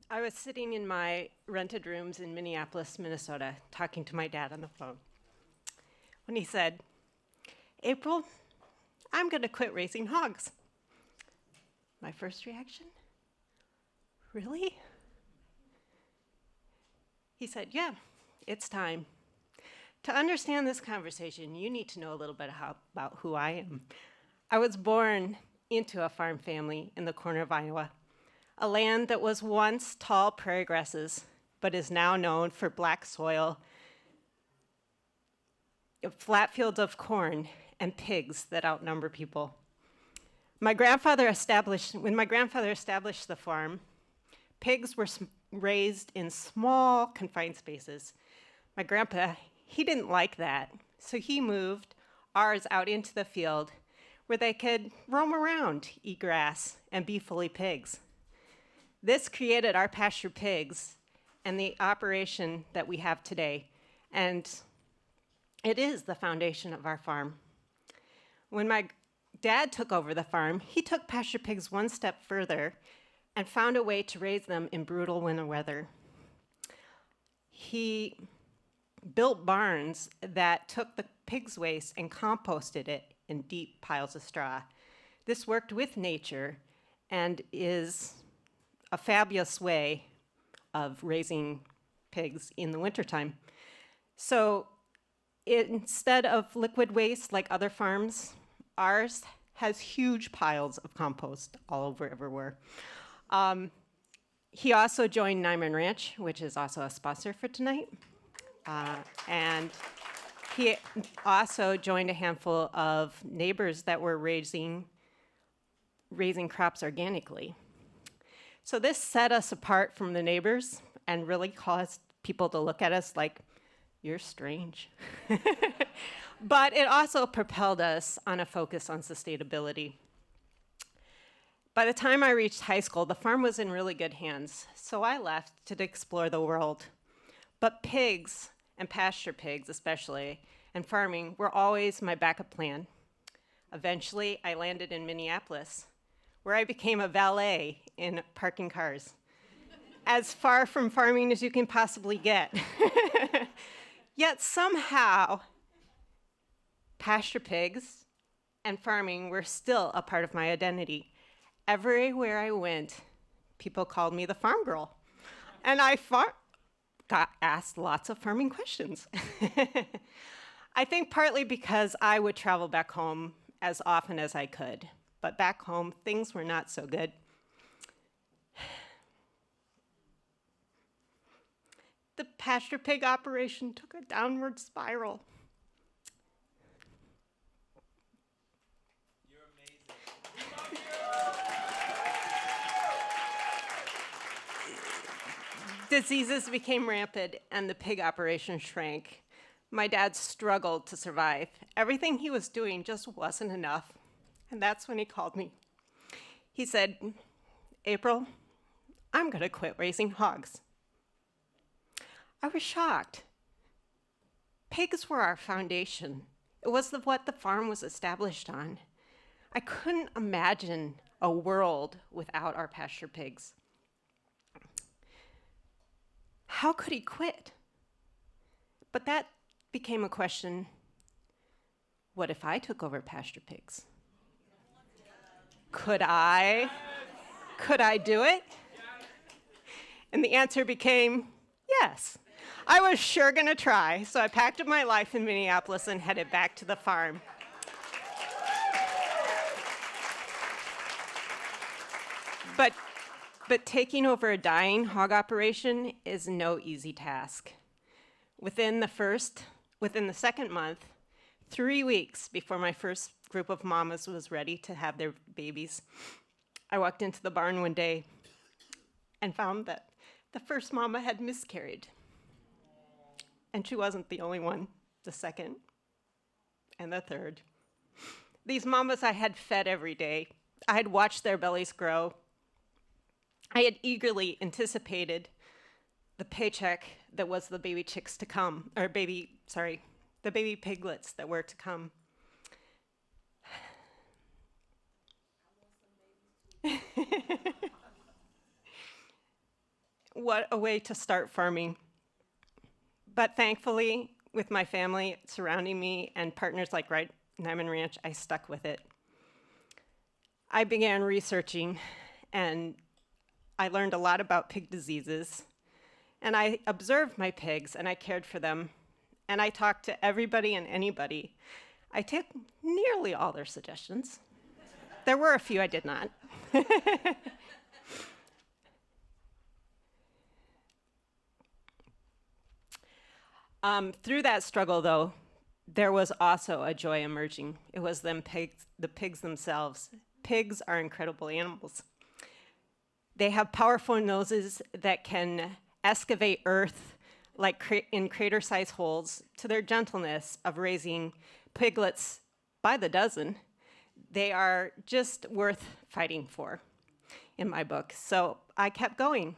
I was sitting in my rented rooms in Minneapolis, Minnesota, talking to my dad on the phone when he said, "April, I'm going to quit raising hogs." My first reaction, "Really?" He said, "Yeah, it's time. To understand this conversation, you need to know a little bit about who I am. I was born into a farm family in the corner of Iowa, a land that was once tall prairie grasses, but is now known for black soil, flat fields of corn, and pigs that outnumber people. When my grandfather established the farm, pigs were raised in small, confined spaces. My grandpa, he didn't like that, so he moved ours out into the field where they could roam around, eat grass, and be fully pigs. This created our pasture pigs and the operation that we have today, and it is the foundation of our farm. When my dad took over the farm, he took pasture pigs one step further and found a way to raise them in brutal winter weather. He built barns that took the pig's waste and composted it in deep piles of straw. This worked with nature and is a fabulous way of raising pigs in the wintertime. So instead of liquid waste like other farms, ours has huge piles of compost all over everywhere. He also joined Niman Ranch, which is also a sponsor for tonight. And he also joined a handful of neighbors that were raising crops organically. So this set us apart from the neighbors and really caused people to look at us like, "You're strange." But it also propelled us on a focus on sustainability. By the time I reached high school, the farm was in really good hands, so I left to explore the world. But pigs, and pasture pigs especially, and farming were always my backup plan. Eventually, I landed in Minneapolis, where I became a valet in parking cars. As far from farming as you can possibly get. Yet somehow, pasture pigs and farming were still a part of my identity. Everywhere I went, people called me the farm girl. And I got asked lots of farming questions. I think partly because I would travel back home as often as I could. But back home, things were not so good. The pasture pig operation took a downward spiral. You're amazing. Diseases became rampant and the pig operation shrank. My dad struggled to survive. Everything he was doing just wasn't enough. And that's when he called me. He said, "April, I'm going to quit raising hogs." I was shocked. Pigs were our foundation. It was what the farm was established on. I couldn't imagine a world without our pasture pigs. How could he quit? But that became a question, what if I took over pasture pigs? Could I do it? And the answer became yes. I was sure going to try, so I packed up my life in Minneapolis and headed back to the farm. But taking over a dying hog operation is no easy task. Within the second month, 3 weeks before my first group of mamas was ready to have their babies, I walked into the barn one day and found that the first mama had miscarried. And she wasn't the only one, the second and the third. These mamas I had fed every day. I had watched their bellies grow. I had eagerly anticipated the paycheck that was the baby chicks to come, the baby piglets that were to come. what a way to start farming. But thankfully, with my family surrounding me and partners like Niman Ranch, I stuck with it. I began researching, and I learned a lot about pig diseases. And I observed my pigs, and I cared for them. And I talked to everybody and anybody. I took nearly all their suggestions. There were a few I did not. Through that struggle, though, there was also a joy emerging. It was the pigs themselves. Pigs are incredible animals. They have powerful noses that can excavate earth like in crater-sized holes, to their gentleness of raising piglets by the dozen. They are just worth fighting for in my book. So I kept going.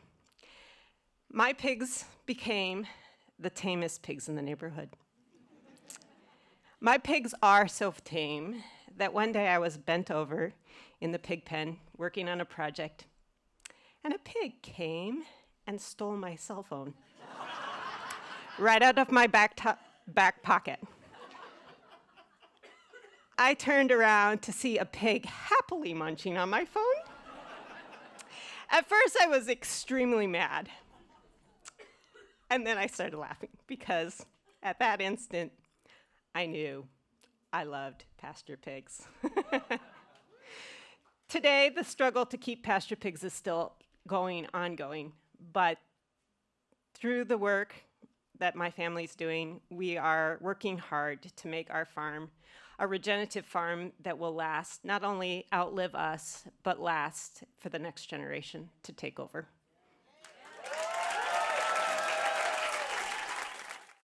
My pigs became the tamest pigs in the neighborhood. My pigs are so tame that one day I was bent over in the pig pen working on a project, and a pig came and stole my cell phone right out of my back pocket. I turned around to see a pig happily munching on my phone. At first, I was extremely mad. And then I started laughing because at that instant, I knew I loved pasture pigs. Today, the struggle to keep pasture pigs is still ongoing, but through the work that my family's doing, we are working hard to make our farm a regenerative farm that will last, not only outlive us, but last for the next generation to take over.